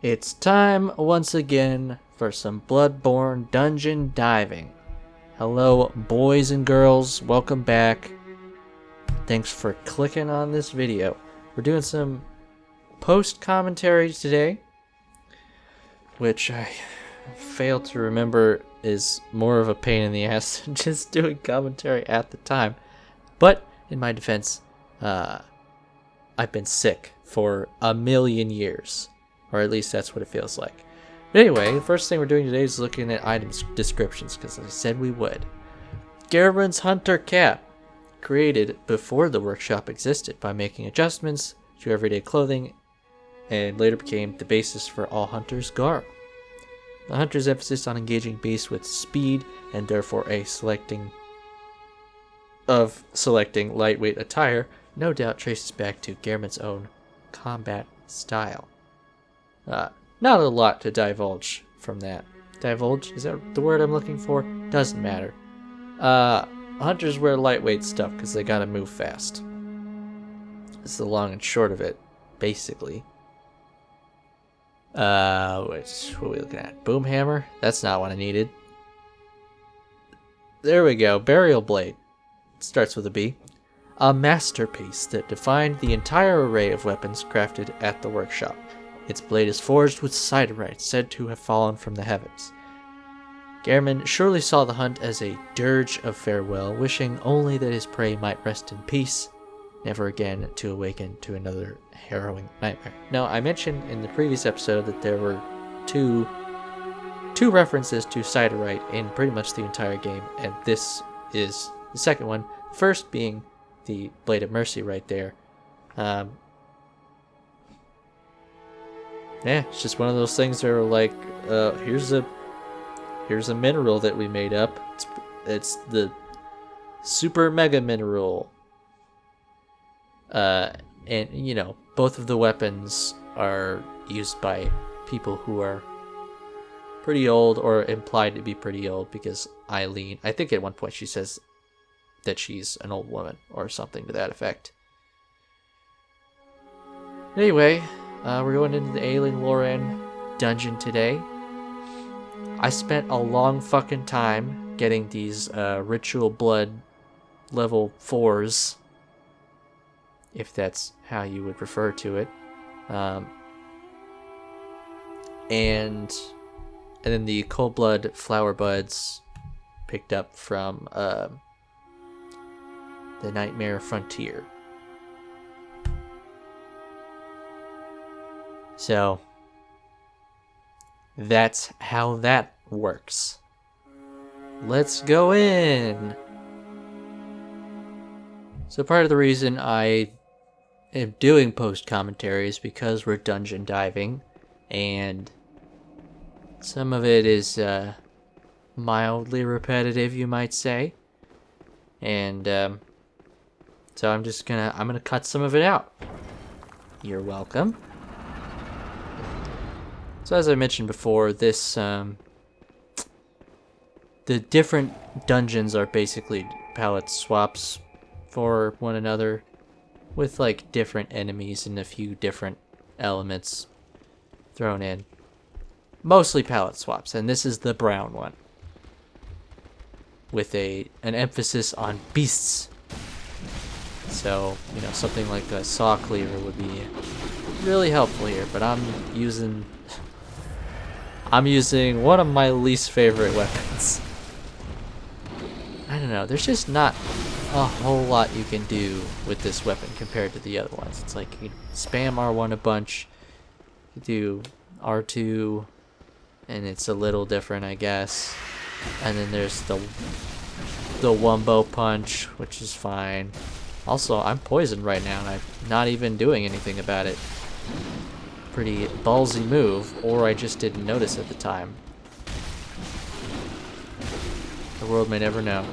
It's time once again for some Bloodborne dungeon diving. Hello boys and girls, welcome back. Thanks for clicking on this video. We're doing some post commentary today, which I fail to remember is more of a pain in the ass than just doing commentary at the time. But in my defense, I've been sick for a million years. Or at least that's what it feels like. But anyway, the first thing we're doing today is looking at item descriptions, because I said we would. Garman's Hunter Cap, created before the workshop existed by making adjustments to everyday clothing, and later became the basis for all hunters' garb. The hunter's emphasis on engaging beasts with speed, and therefore selecting lightweight attire, no doubt traces back to Garman's own combat style. Not a lot to divulge from that. Divulge? Is that the word I'm looking for? Doesn't matter. Hunters wear lightweight stuff because they gotta move fast. It's the long and short of it, basically. What are we looking at? Boomhammer? That's not what I needed. There we go. Burial Blade. It starts with a B. A masterpiece that defined the entire array of weapons crafted at the workshop. Its blade is forged with siderite, said to have fallen from the heavens. Garman surely saw the hunt as a dirge of farewell, wishing only that his prey might rest in peace, never again to awaken to another harrowing nightmare. Now, I mentioned in the previous episode that there were two references to siderite in pretty much the entire game, and this is the second one. The first being the Blade of Mercy right there. Yeah, it's just one of those things that are like, here's a mineral that we made up. It's the super mega mineral. And you know, both of the weapons are used by people who are pretty old or implied to be pretty old, because Eileen, I think at one point she says that she's an old woman or something to that effect. Anyway, we're going into the Aileen Loran dungeon today. I spent a long fucking time getting these ritual blood level 4s, if that's how you would refer to it. And then the cold blood flower buds picked up from the Nightmare Frontier. So that's how that works. Let's go in. So part of the reason I am doing post commentary is because we're dungeon diving, and some of it is mildly repetitive, you might say. And so I'm gonna cut some of it out. You're welcome. So as I mentioned before, this the different dungeons are basically palette swaps for one another, with like different enemies and a few different elements thrown in. Mostly palette swaps, and this is the brown one, with an emphasis on beasts. So, you know, something like a saw cleaver would be really helpful here, but I'm using one of my least favorite weapons. I don't know, there's just not a whole lot you can do with this weapon compared to the other ones. It's like you spam R1 a bunch, you do R2, and it's a little different, I guess. And then there's the wombo punch, which is fine. Also, I'm poisoned right now, and I'm not even doing anything about it. Pretty ballsy move, or I just didn't notice at the time. The world may never know.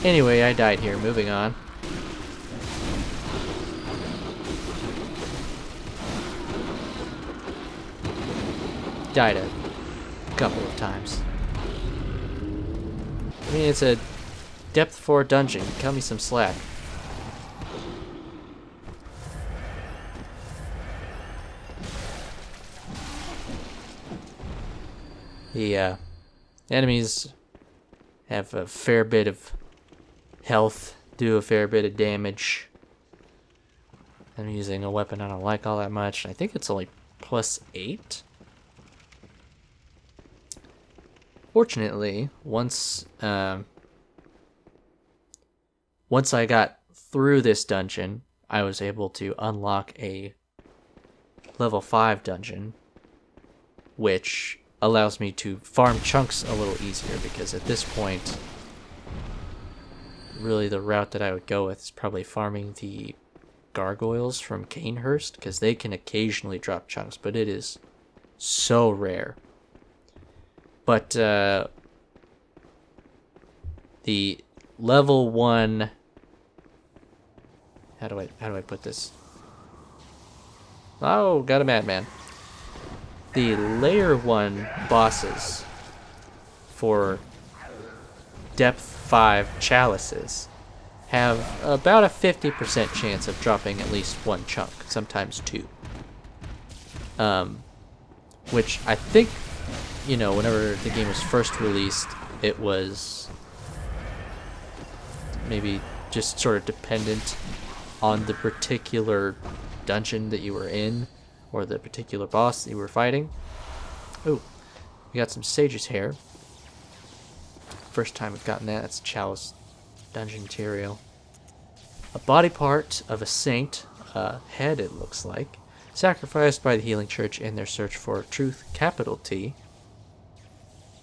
Anyway, I died here. Moving on. Died a couple of times. I mean, it's a depth 4 dungeon. Cut me some slack. The enemies have a fair bit of health, do a fair bit of damage. I'm using a weapon I don't like all that much. I think it's only +8. Fortunately, once I got through this dungeon, I was able to unlock a level 5 dungeon, which allows me to farm chunks a little easier, because at this point, really the route that I would go with is probably farming the gargoyles from Canehurst, because they can occasionally drop chunks, but it is so rare. But the level 1, how do I put this? Oh, got a madman. The layer 1 bosses for depth 5 chalices have about a 50% chance of dropping at least 1 chunk, sometimes 2. Which I think, you know, whenever the game was first released, it was maybe just sort of dependent on the particular dungeon that you were in, or the particular boss that you were fighting. Ooh, we got some sage's hair. First time we've gotten that. That's chalice dungeon material. A body part of a saint, a head it looks like, sacrificed by the healing church in their search for truth, capital T.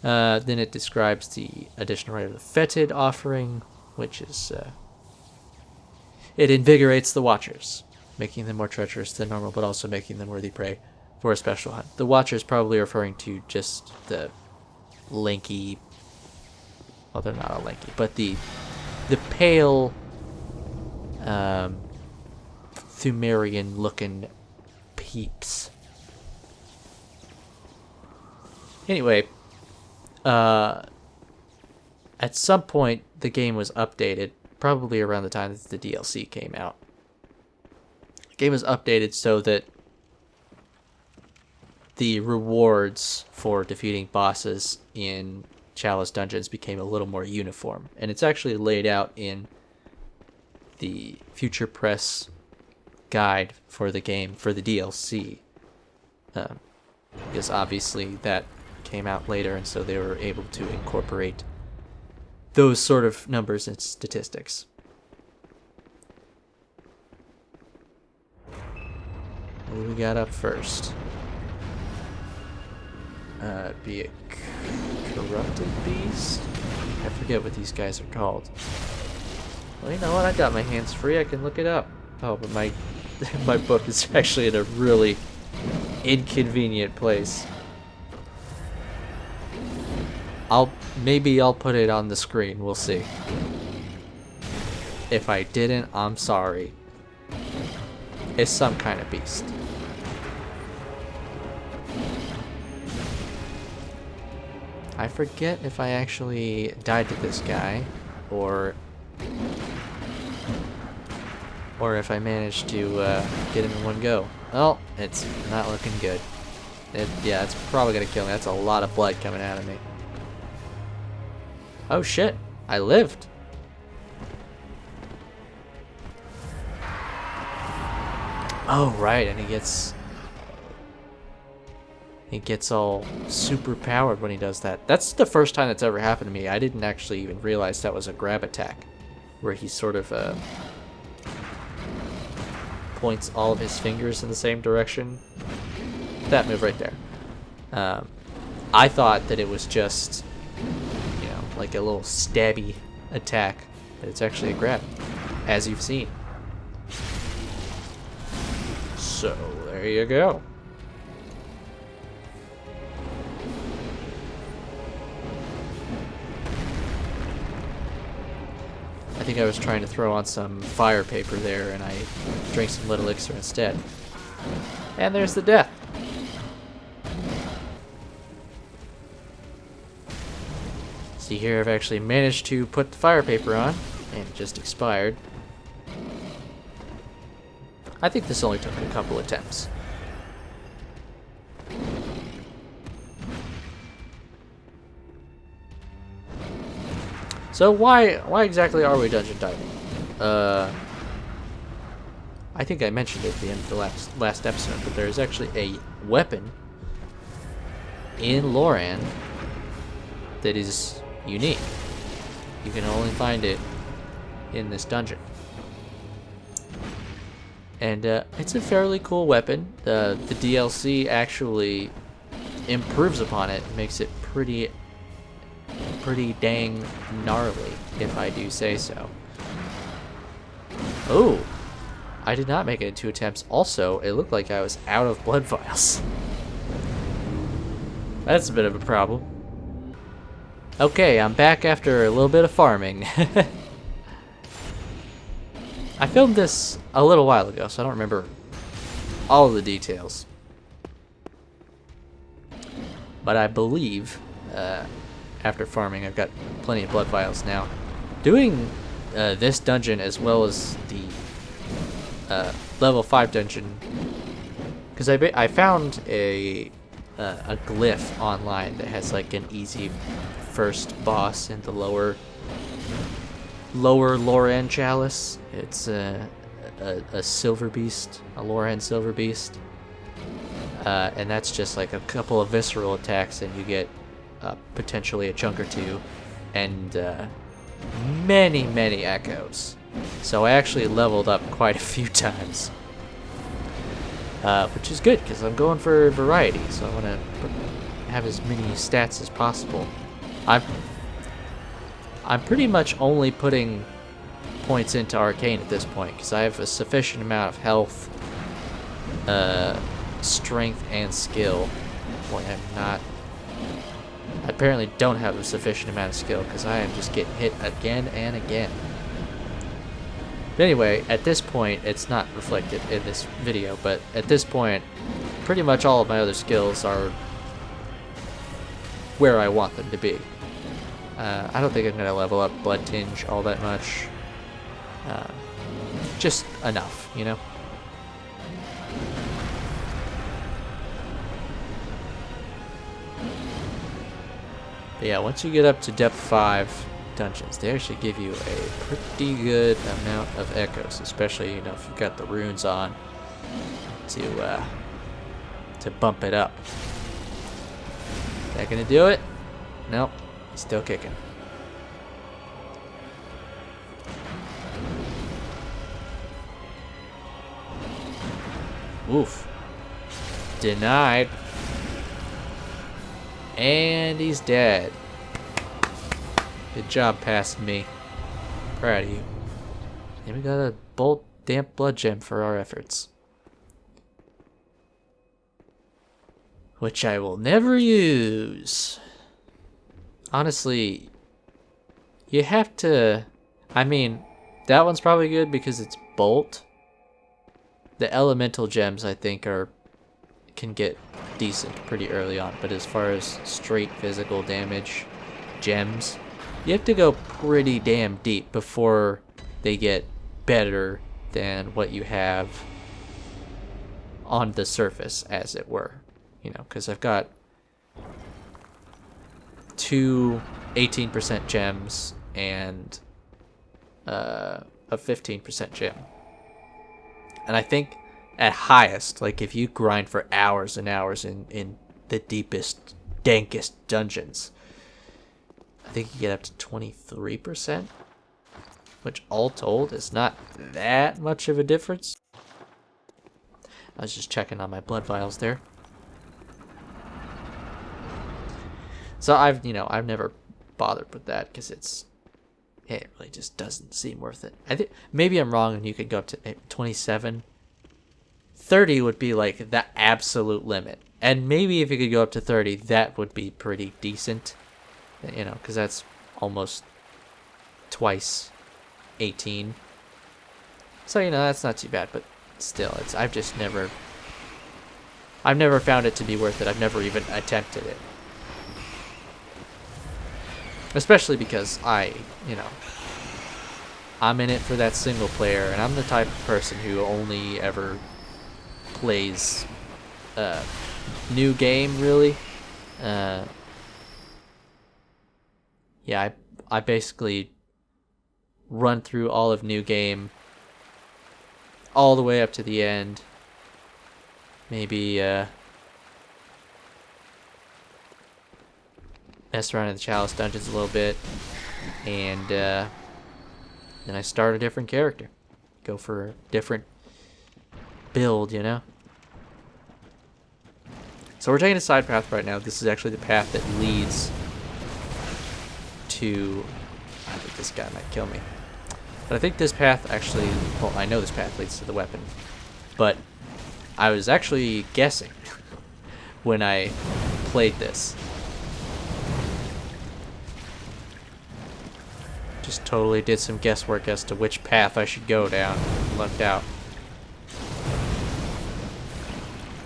Then it describes the additional rite of the fetid offering, which is it invigorates the watchers, making them more treacherous than normal, but also making them worthy prey for a special hunt. The watchers probably referring to just the lanky, well, they're not all lanky, but the pale Thumerian looking peeps. Anyway, at some point the game was updated, probably around the time that the DLC came out. The game was updated so that the rewards for defeating bosses in Chalice dungeons became a little more uniform, and it's actually laid out in the Future Press guide for the game, for the DLC, because obviously that came out later, and so they were able to incorporate those sort of numbers and statistics. What do we got up first? Be a corrupted beast? I forget what these guys are called. Well, you know what? I got my hands free. I can look it up. Oh, but my my book is actually in a really inconvenient place. Maybe I'll put it on the screen. We'll see. If I didn't, I'm sorry. It's some kind of beast. I forget if I actually died to this guy, or if I managed to get him in one go. Oh, it's not looking good. Yeah, it's probably gonna kill me. That's a lot of blood coming out of me. Oh shit, I lived. Oh right, and he gets all super powered when he does that. That's the first time that's ever happened to me. I didn't actually even realize that was a grab attack, where he sort of points all of his fingers in the same direction. That move right there. I thought that it was just, you know, like a little stabby attack, but it's actually a grab, as you've seen. So there you go. I think I was trying to throw on some fire paper there, and I drank some lit elixir instead. And there's the death. See here, I've actually managed to put the fire paper on, and it just expired. I think this only took a couple attempts. So why exactly are we dungeon diving? I think I mentioned it at the end of the last episode, but there's actually a weapon in Loran that is unique. You can only find it in this dungeon. And it's a fairly cool weapon. The DLC actually improves upon it, makes it pretty dang gnarly, if I do say so. Oh, I did not make it in 2 attempts. Also, it looked like I was out of blood vials. That's a bit of a problem. Okay, I'm back after a little bit of farming. I filmed this a little while ago, so I don't remember all of the details. But I believe, after farming, I've got plenty of blood vials now. Doing this dungeon as well as the level 5 dungeon, because I found a glyph online that has like an easy first boss in the lower Loran chalice. It's a silver beast, a Loran silver beast, and that's just like a couple of visceral attacks, and you get potentially a chunk or two, and many echoes. So I actually leveled up quite a few times, which is good because I'm going for variety. So I want to have as many stats as possible. I'm pretty much only putting points into Arcane at this point because I have a sufficient amount of health, strength, and skill. Boy, I apparently don't have a sufficient amount of skill because I am just getting hit again and again. But anyway, at this point, it's not reflected in this video, but at this point, pretty much all of my other skills are where I want them to be. I don't think I'm going to level up Blood Tinge all that much. Just enough, you know? But yeah, once you get up to depth 5 dungeons, they actually give you a pretty good amount of echoes, especially, you know, if you've got the runes on to bump it up. Is that gonna do it? Nope. Still kicking. Oof. Denied. And he's dead. Good job passing me. Proud of you. And we got a bolt damp blood gem for our efforts. Which I will never use. Honestly, you have to... I mean, that one's probably good because it's bolt. The elemental gems, I think, can get decent pretty early on. But as far as straight physical damage gems, you have to go pretty damn deep before they get better than what you have on the surface, as it were. You know, because I've got 2 18% gems and a 15% gem. And I think at highest, like if you grind for hours and hours in the deepest, dankest dungeons, I think you get up to 23%, which all told is not that much of a difference. I was just checking on my blood vials there. So I've never bothered with that because it really just doesn't seem worth it. I think maybe I'm wrong and you could go up to 27. 30 would be like the absolute limit. And maybe if you could go up to 30, that would be pretty decent. You know, because that's almost twice 18. So, you know, that's not too bad, but still, I've never found it to be worth it. I've never even attempted it. Especially because I'm in it for that single player, and I'm the type of person who only ever plays new game, really. Yeah, I basically run through all of New Game all the way up to the end. Maybe mess around in the Chalice dungeons a little bit, and then I start a different character. Go for a different build, you know? So we're taking a side path right now. This is actually the path that leads to... I think this guy might kill me. But I think this path actually... Well, I know this path leads to the weapon. But I was actually guessing when I played this. Just totally did some guesswork as to which path I should go down. Lucked out.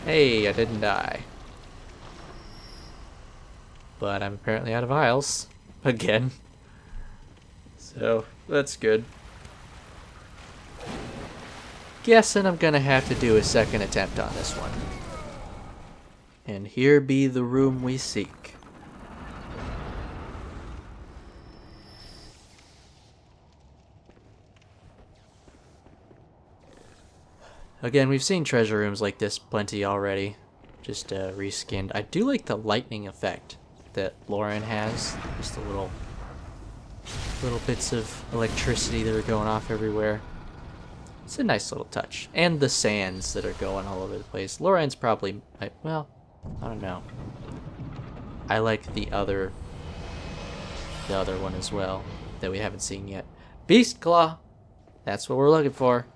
Hey, I didn't die. But I'm apparently out of vials. Again. So, that's good. Guessing I'm gonna have to do a second attempt on this one. And here be the room we seek. Again, we've seen treasure rooms like this plenty already. Just reskinned. I do like the lightning effect that Lauren has. Just the little bits of electricity that are going off everywhere. It's a nice little touch. And the sands that are going all over the place. Lauren's probably, well, I don't know. I like the other one as well that we haven't seen yet. Beast Claw. That's what we're looking for.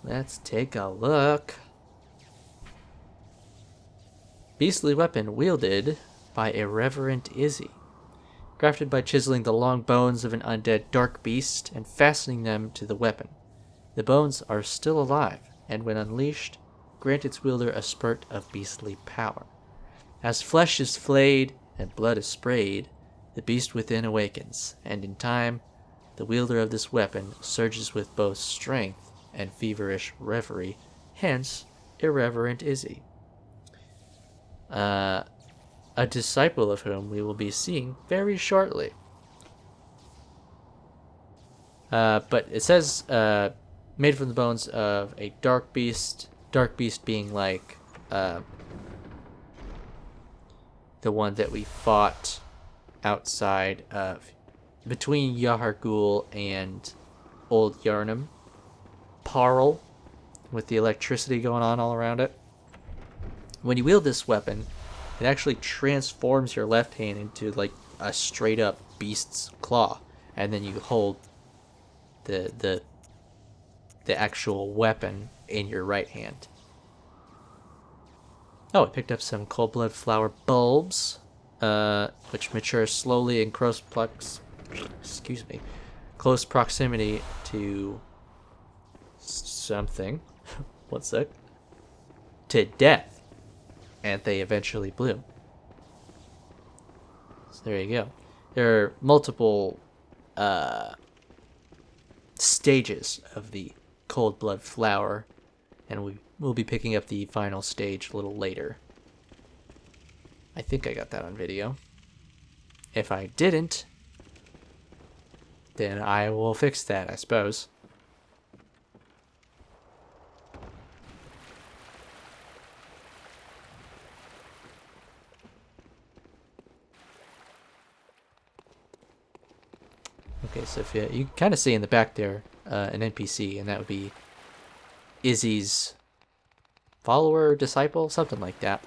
Let's take a look. Beastly weapon wielded by Irreverent Izzy. Crafted by chiseling the long bones of an undead dark beast and fastening them to the weapon. The bones are still alive, and when unleashed, grant its wielder a spurt of beastly power. As flesh is flayed and blood is sprayed, the beast within awakens, and in time, the wielder of this weapon surges with both strength and feverish reverie, hence Irreverent Izzy. A disciple of whom we will be seeing very shortly. But it says, made from the bones of a dark beast being like the one that we fought outside of, between Yahar'gul and Old Yarnum. Parl, with the electricity going on all around it. When you wield this weapon, it actually transforms your left hand into like a straight up beast's claw, and then you hold the actual weapon in your right hand. Oh, I picked up some cold blood flower bulbs, which mature slowly in close proximity to something. One sec. To death. And they eventually bloom. So there you go. There are multiple stages of the cold blood flower, and we'll be picking up the final stage a little later. I think I got that on video. If I didn't, then I will fix that, I suppose. Okay, so if you kind of see in the back there an NPC, and that would be Izzy's follower, disciple, something like that.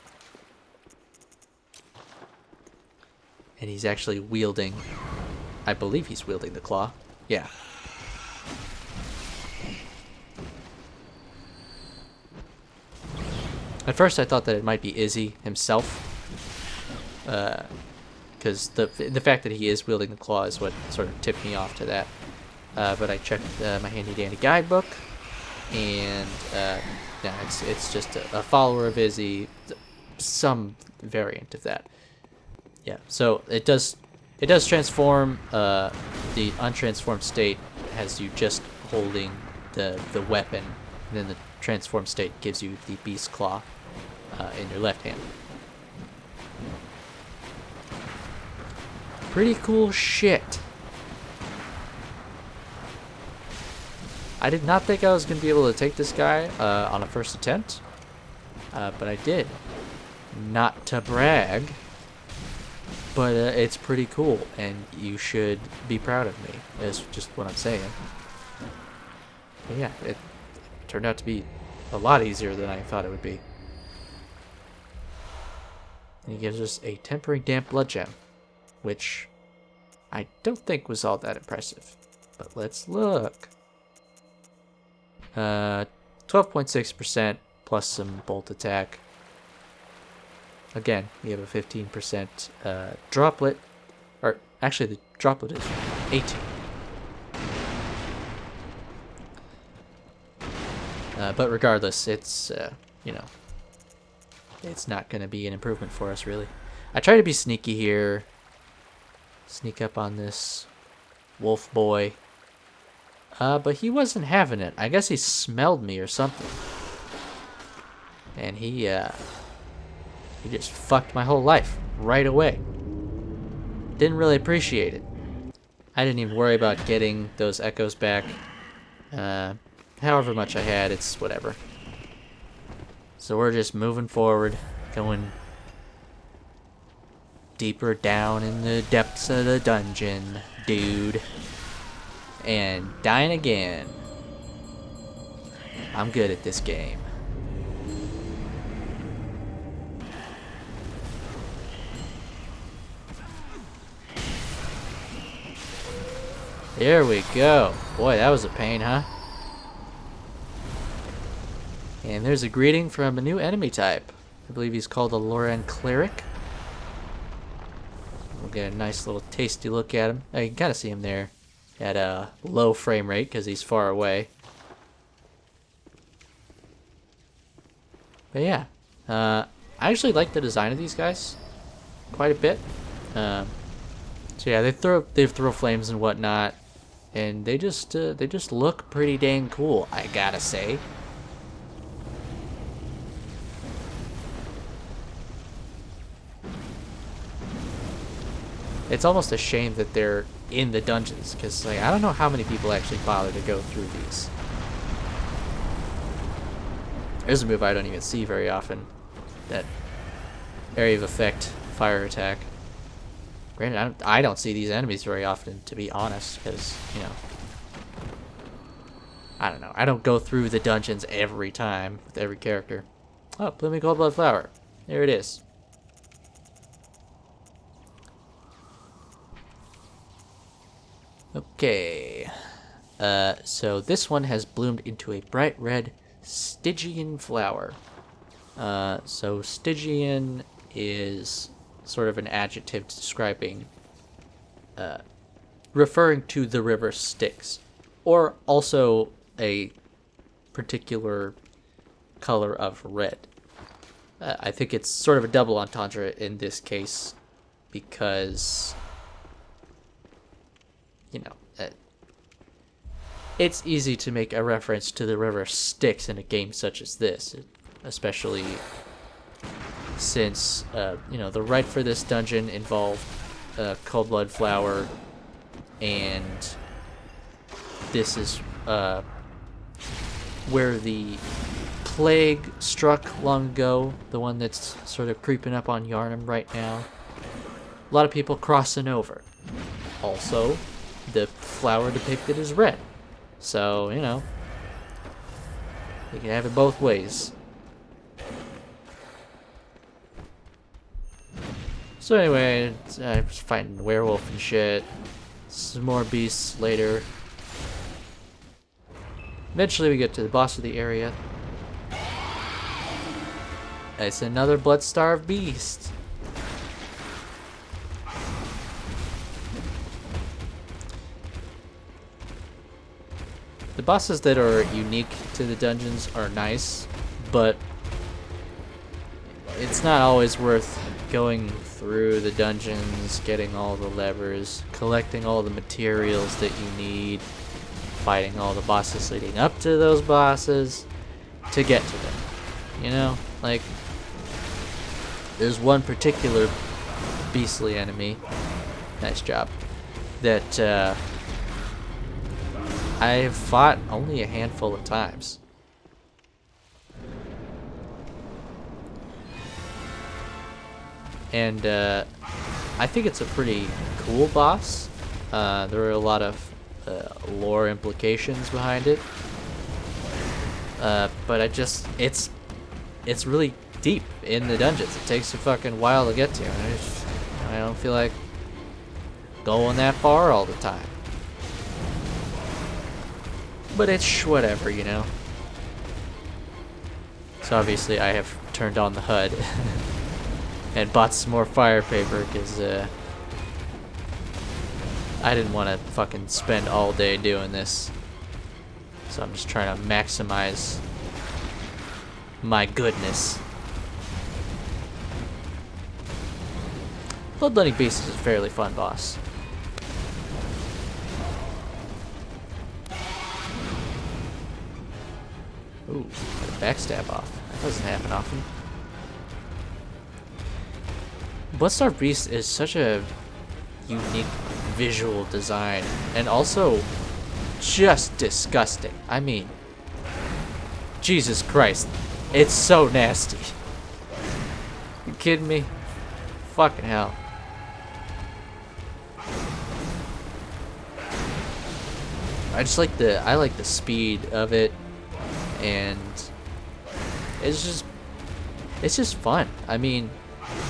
And he's actually wielding, I believe he's wielding the claw. Yeah. At first I thought that it might be Izzy himself. Because the fact that he is wielding the claw is what sort of tipped me off to that. But I checked my handy dandy guidebook, and yeah, it's just a follower of Izzy, some variant of that. Yeah, so it does transform. The untransformed state has you just holding the weapon, and then the transformed state gives you the beast claw in your left hand. Pretty cool shit. I did not think I was going to be able to take this guy on a first attempt, but I did. Not to brag, but it's pretty cool, and you should be proud of me, is just what I'm saying. But yeah, it turned out to be a lot easier than I thought it would be. And he gives us a Tempering Damp Blood Gem, which I don't think was all that impressive. But let's look. 12.6% plus some bolt attack. Again, we have a 15% droplet. Or actually, the droplet is 18. But regardless, it's, you know, it's not going to be an improvement for us, really. I try to be sneaky here. Sneak up on this wolf boy. But he wasn't having it. I guess he smelled me or something. And he just fucked my whole life right away. Didn't really appreciate it. I didn't even worry about getting those echoes back. However much I had, it's whatever. So we're just moving forward, going deeper down in the depths of the dungeon, dude. And dying again. I'm good at this game. There we go. Boy, that was a pain, huh? And there's a greeting from a new enemy type. I believe he's called a Loran Cleric. We'll get a nice little tasty look at him. Oh, you can kind of see him there at a low frame rate because he's far away. But yeah, I actually like the design of these guys quite a bit. So yeah, they throw flames and whatnot, and they just look pretty dang cool, I gotta say. It's almost a shame that they're in the dungeons, because like I don't know how many people actually bother to go through these. There's a move I don't even see very often. That area of effect fire attack. Granted, I don't see these enemies very often, to be honest, because, you know, I don't know. I don't go through the dungeons every time with every character. Oh, blooming cold blood flower. There it is. Okay. So this one has bloomed into a bright red Stygian flower. So Stygian is sort of an adjective describing, referring to the river Styx, or also a particular color of red. I think it's sort of a double entendre in this case, because, you know, it's easy to make a reference to the river Styx in a game such as this, especially since, you know, the right for this dungeon involved Cold Blood Flower, and this is where the plague struck long ago, the one that's sort of creeping up on Yharnam right now. A lot of people crossing over. Also, the flower depicted is red. So, you know, you can have it both ways. So anyway, I was fighting a werewolf and shit. Some more beasts later. Eventually we get to the boss of the area. It's another blood-starved beast. The bosses that are unique to the dungeons are nice, but it's not always worth going through the dungeons, getting all the levers, collecting all the materials that you need, fighting all the bosses leading up to those bosses to get to them. You know, like, there's one particular beastly enemy Nice job. That I've fought only a handful of times. And I think it's a pretty cool boss. There are a lot of lore implications behind it. But it's really deep in the dungeons. It takes a fucking while to get to. And I don't feel like going that far all the time. But it's whatever, you know. So obviously I have turned on the HUD and bought some more fire paper because I didn't want to fucking spend all day doing this. So I'm just trying to maximize my goodness. Bloodletting Beast is a fairly fun boss. Ooh, got a backstab off. That doesn't happen often. Bloodstarved Beast is such a unique visual design, and also just disgusting. I mean, Jesus Christ, it's so nasty. You kidding me? Fucking hell. I like the speed of it, and it's just fun. I mean,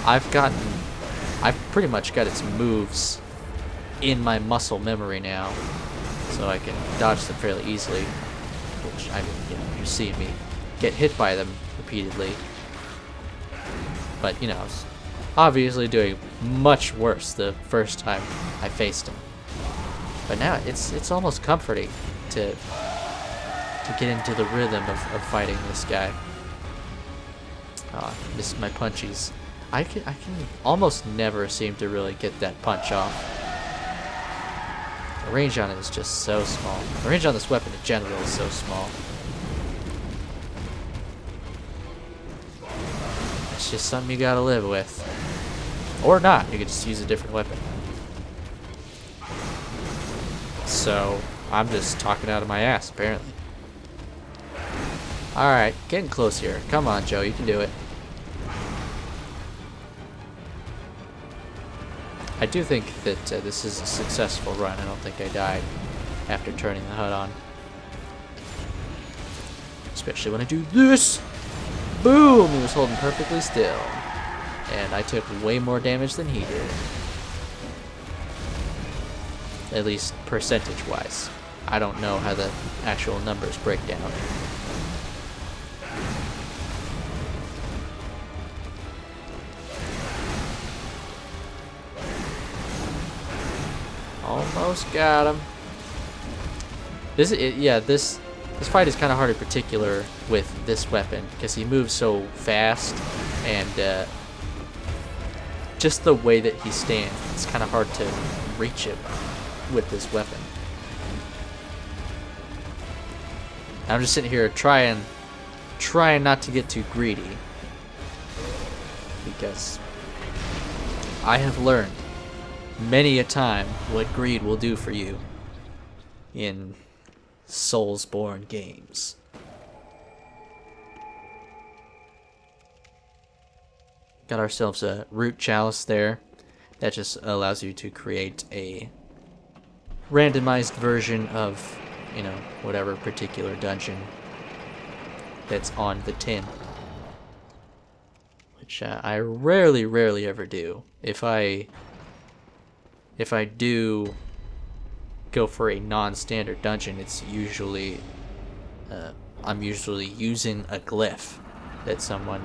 I've pretty much got its moves in my muscle memory now, so I can dodge them fairly easily. Which you're seeing me get hit by them repeatedly, but I was obviously doing much worse the first time I faced him. But now it's almost comforting to get into the rhythm of fighting this guy. Missed my punchies. I can almost never seem to really get that punch off. The range on it is just so small. The range on this weapon in general is so small. It's just something you gotta live with. Or not, you could just use a different weapon. So, I'm just talking out of my ass, apparently. Alright, getting close here. Come on, Joe, you can do it. I do think that this is a successful run. I don't think I died after turning the HUD on. Especially when I do this! Boom! He was holding perfectly still. And I took way more damage than he did. At least percentage-wise. I don't know how the actual numbers break down. Almost got him. This fight is kind of hard in particular with this weapon because he moves so fast, and just the way that he stands, it's kind of hard to reach him with this weapon. I'm just sitting here trying not to get too greedy, because I have learned many a time what greed will do for you in Soulsborne games. Got ourselves a root chalice there. That just allows you to create a randomized version of, whatever particular dungeon that's on the tin. Which I rarely ever do. If I do go for a non-standard dungeon, it's usually I'm usually using a glyph that someone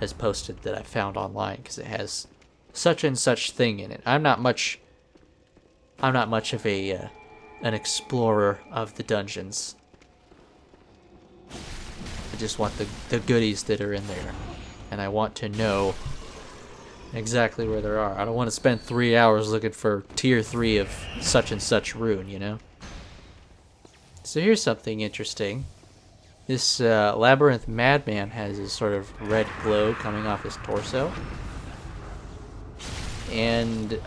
has posted that I found online because it has such and such thing in it. I'm not much of a an explorer of the dungeons. I just want the goodies that are in there, and I want to know exactly where there are. I don't want to spend 3 hours looking for tier 3 of such and such rune, So here's something interesting. This Labyrinth Madman has this sort of red glow coming off his torso. And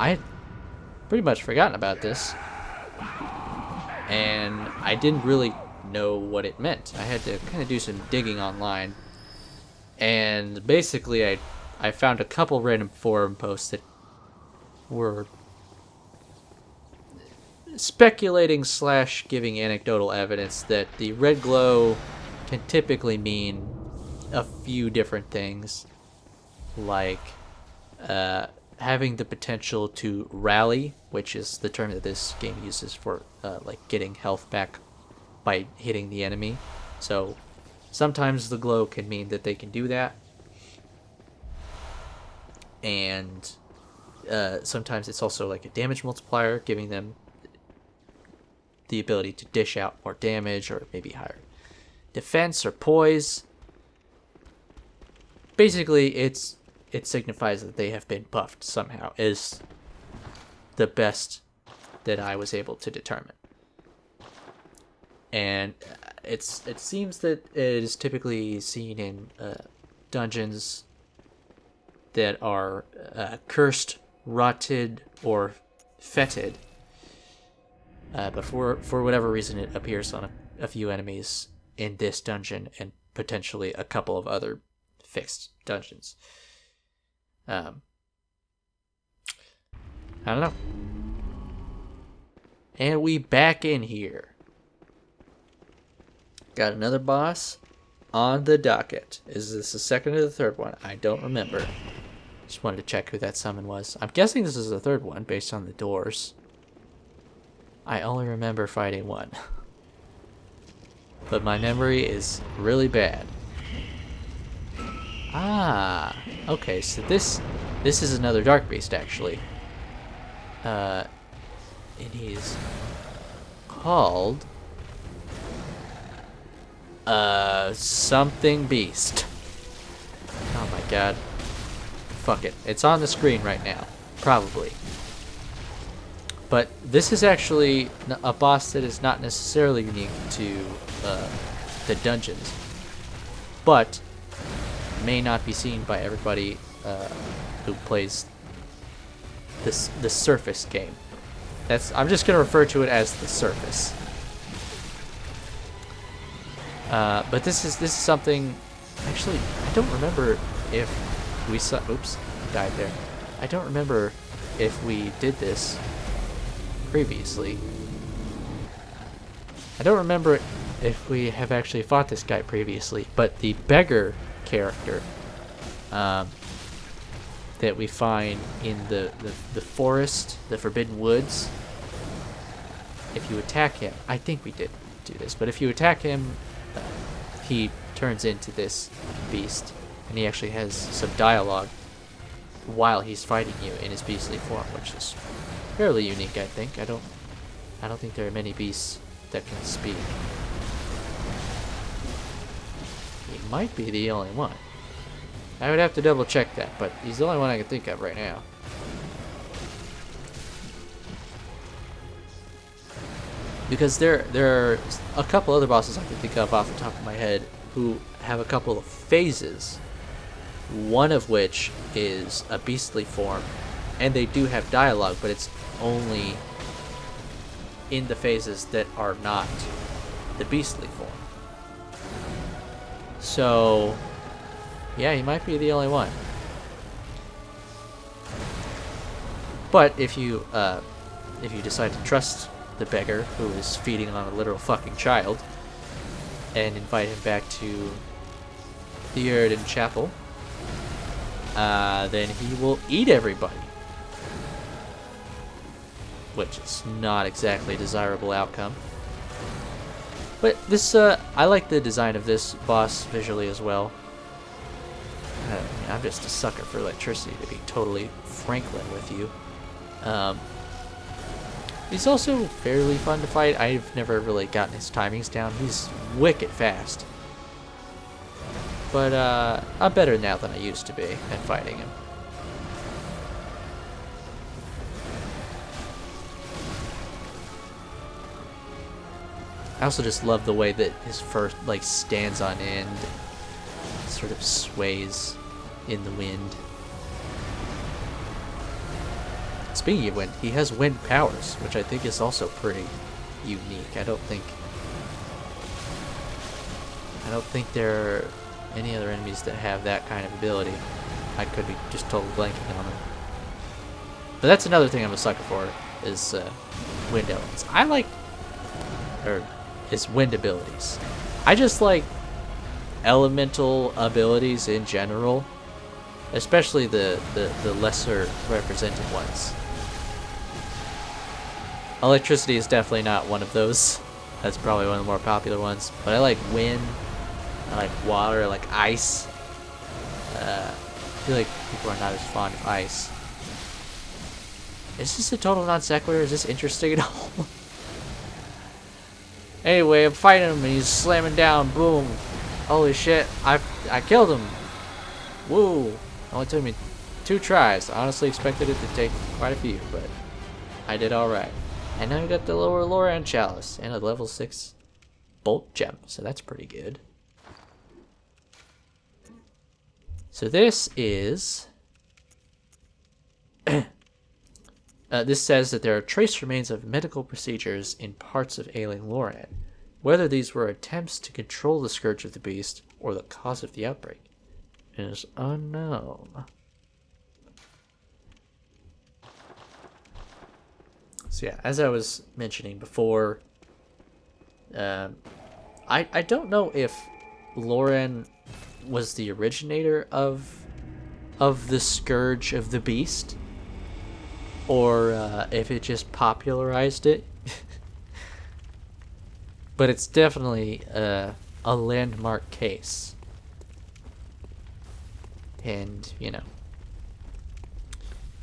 I had pretty much forgotten about this, and I didn't really know what it meant. I had to kind of do some digging online, and basically I found a couple random forum posts that were speculating / giving anecdotal evidence that the red glow can typically mean a few different things, like having the potential to rally, which is the term that this game uses for like getting health back by hitting the enemy. So sometimes the glow can mean that they can do that, and sometimes it's also like a damage multiplier, giving them the ability to dish out more damage or maybe higher defense or poise. Basically, it signifies that they have been buffed somehow, is the best that I was able to determine. And it seems that it is typically seen in dungeons that are cursed, rotted, or fetid. But for whatever reason, it appears on a few enemies in this dungeon and potentially a couple of other fixed dungeons. I don't know. And we back in here. Got another boss on the docket. Is this the second or the third one? I don't remember. Just wanted to check who that summon was. I'm guessing this is the third one based on the doors. I only remember fighting one. But my memory is really bad. Ah, okay, so this is another Dark Beast, actually. And he's called something beast. Oh my god. Fuck it. It's on the screen right now. Probably. But this is actually a boss that is not necessarily unique to the dungeons, but may not be seen by everybody who plays the Surface game. I'm just going to refer to it as the Surface. But this is something. Actually, I don't remember if we saw. Oops, died there. I don't remember if we did this previously. I don't remember if we have actually fought this guy previously, but the beggar character that we find in the forest, the Forbidden Woods, if you attack him, I think we did do this, but if you attack him, he turns into this beast, and he actually has some dialogue while he's fighting you in his beastly form, which is fairly unique, I think. I don't think there are many beasts that can speak. He might be the only one. I would have to double check that, but he's the only one I can think of right now. Because there are a couple other bosses I can think of off the top of my head who have a couple of phases. One of which is a beastly form, and they do have dialogue, but it's only in the phases that are not the beastly form. So, yeah, he might be the only one. But if you decide to trust the beggar, who is feeding on a literal fucking child, and invite him back to the Eridan Chapel, then he will eat everybody. Which is not exactly a desirable outcome. But this, I like the design of this boss visually as well. I'm just a sucker for electricity, to be totally Franklin with you. He's also fairly fun to fight. I've never really gotten his timings down. He's wicked fast. But I'm better now than I used to be at fighting him. I also just love the way that his fur like stands on end, sort of sways in the wind. Speaking of wind, he has wind powers, which I think is also pretty unique. I don't think there are any other enemies that have that kind of ability. I could be just totally blanking on them. But that's another thing I'm a sucker for, is wind elements. Is wind abilities. I just like elemental abilities in general, especially the lesser represented ones. Electricity is definitely not one of those. That's probably one of the more popular ones. But I like wind, I like water, I like ice. I feel like people are not as fond of ice. Is this a total non sequitur? Is this interesting at all? Anyway, I'm fighting him and he's slamming down. Boom. Holy shit. I killed him. Woo. Only took me 2 tries. I honestly expected it to take quite a few, but I did alright. And now we got the lower Loran Chalice and a level 6 Bolt Gem. So that's pretty good. So this is... this says that there are trace remains of medical procedures in parts of ailing Loran. Whether these were attempts to control the scourge of the beast or the cause of the outbreak is unknown. So yeah, as I was mentioning before, I don't know if Loran was the originator of the scourge of the beast, or if it just popularized it. But it's definitely a landmark case. And, you know,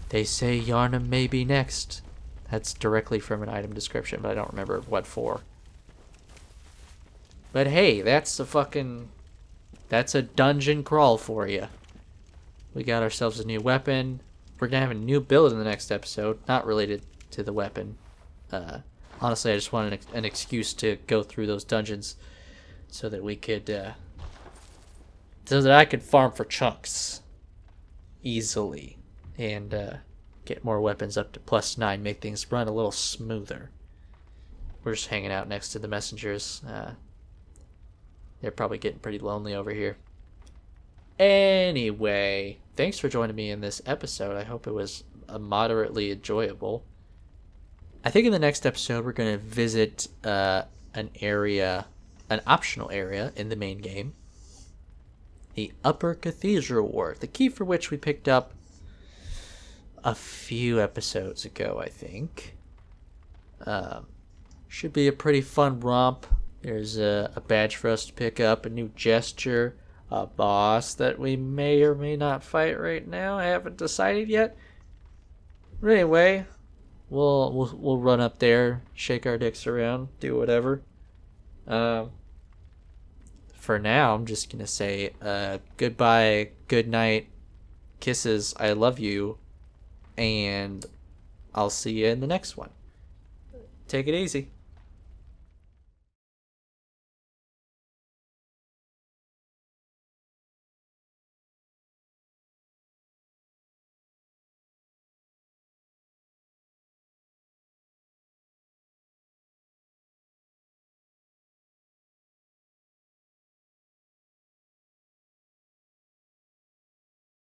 they say Yarnum may be next. That's directly from an item description, but I don't remember what for. But hey, that's a dungeon crawl for you. We got ourselves a new weapon. We're gonna have a new build in the next episode, not related to the weapon. Honestly, I just wanted an excuse to go through those dungeons so that we could, so that I could farm for chunks easily and get more weapons up to +9, make things run a little smoother. We're just hanging out next to the messengers. They're probably getting pretty lonely over here. Anyway, thanks for joining me in this episode. I hope it was moderately enjoyable. I think in the next episode we're going to visit an optional area in the main game. The Upper Cathedral Ward, the key for which we picked up a few episodes ago, I think. Should be a pretty fun romp. There's a badge for us to pick up, a new gesture, a boss that we may or may not fight right now. I haven't decided yet. But anyway, we'll run up there, shake our dicks around, do whatever. For now, I'm just gonna say goodbye, good night, kisses, I love you, and I'll see you in the next one. Take it easy.